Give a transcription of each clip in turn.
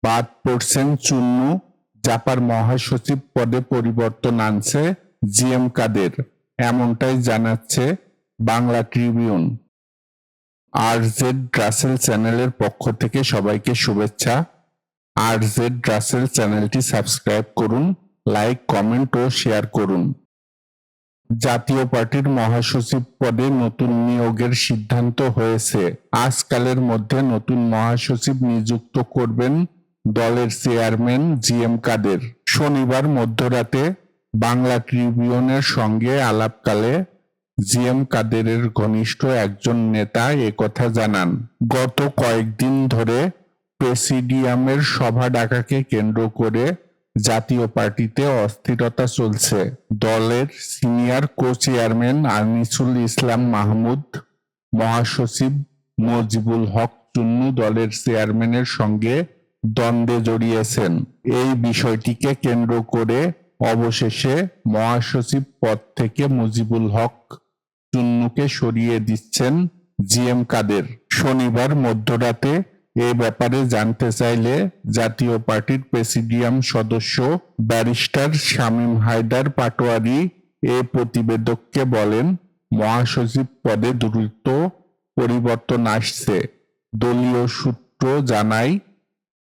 বাদ পড়ছেন চুন্নু, জাপার মহাসচিব পদে পরিবর্তন আনছে জিএম কাদের, এমনটাই জানাচ্ছে বাংলা ট্রিবিউন। RZ রাসেল চ্যানেলের পক্ষ থেকে সবাইকে শুভেচ্ছা। RZ রাসেল চ্যানেলটি সাবস্ক্রাইব করুন, লাইক, কমেন্ট ও শেয়ার করুন। জাতীয় পার্টির মহাসচিব পদে নতুন নিয়োগের সিদ্ধান্ত হয়েছে। আজকালের মধ্যে নতুন মহাসচিব নিযুক্ত করবেন দলের চেয়ারম্যান জিএম কাদের। শনিবার মধ্যরাতে বাংলা ট্রিবিউনের সঙ্গে আলাপকালে জিএম কাদেরের ঘনিষ্ঠ একজন নেতা একথা জানান। গত কয়েকদিন ধরে প্রেসিডিয়ামের সভা ডাকাকে কেন্দ্র করে জাতীয় পার্টিতে অস্থিরতা চলছে। দলের সিনিয়র কো-চেয়ারম্যান আনিসুল ইসলাম মাহমুদ, মহাসচিব মজিবুল হক চুন্নু দলের চেয়ারম্যানের সঙ্গে দ্বন্দ্বে জড়িয়েছেন। এই বিষয়টিকে কেন্দ্র করে অবশেষে মহাসচিব পদ থেকে মুজিবুল হক চুন্নুকে সরিয়ে দিচ্ছেন জিএম কাদের। শনিবার মধ্যরাতে এ ব্যাপারে জানতে চাইলে জাতীয় পার্টির প্রেসিডিয়াম সদস্য ব্যারিস্টার শামীম হায়দার পাটোয়ারী এ প্রতিবেদককে বলেন, মহাসচিব পদে দ্রুত পরিবর্তন আসছে। দলীয় সূত্র জানায়,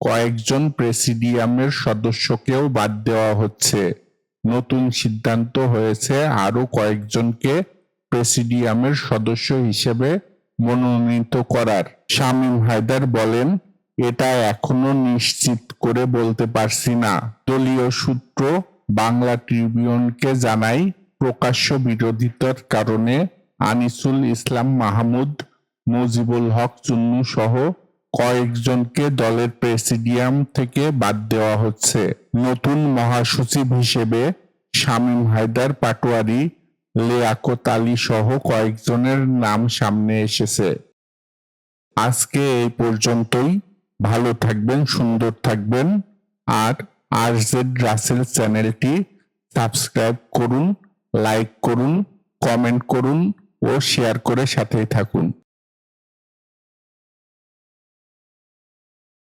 কয়েকজন প্রেসিডিয়ামের সদস্যকেও বাদ দেওয়া হচ্ছে। নতুন সিদ্ধান্ত হয়েছে আরও কয়েকজনকে প্রেসিডিয়ামের সদস্য হিসেবে মনোনীত করার। শামীম হায়দার বলেন, এটা এখনো নিশ্চিত করে বলতে পারছি না। দলীয় সূত্র বাংলা ট্রিবিউনকে জানায়, প্রকাশ্য বিরোধিতার কারণে আনিসুল ইসলাম মাহমুদ, মুজিবুল হক চুন্নু সহ কয়েকজনকে দলের প্রেসিডিয়াম থেকে বাদ দেওয়া হচ্ছে। নতুন মহাসচিব হিসেবে শামীম হায়দার পাটোয়ারী, লিয়াকত আলী সহ কয়েকজনের নাম সামনে এসেছে। আজকে এই পর্যন্তই। ভালো থাকবেন, সুন্দর থাকবেন। আর RZ রাসেল চ্যানেলটি সাবস্ক্রাইব করুন, লাইক করুন, কমেন্ট করুন ও শেয়ার করে সাথেই থাকুন।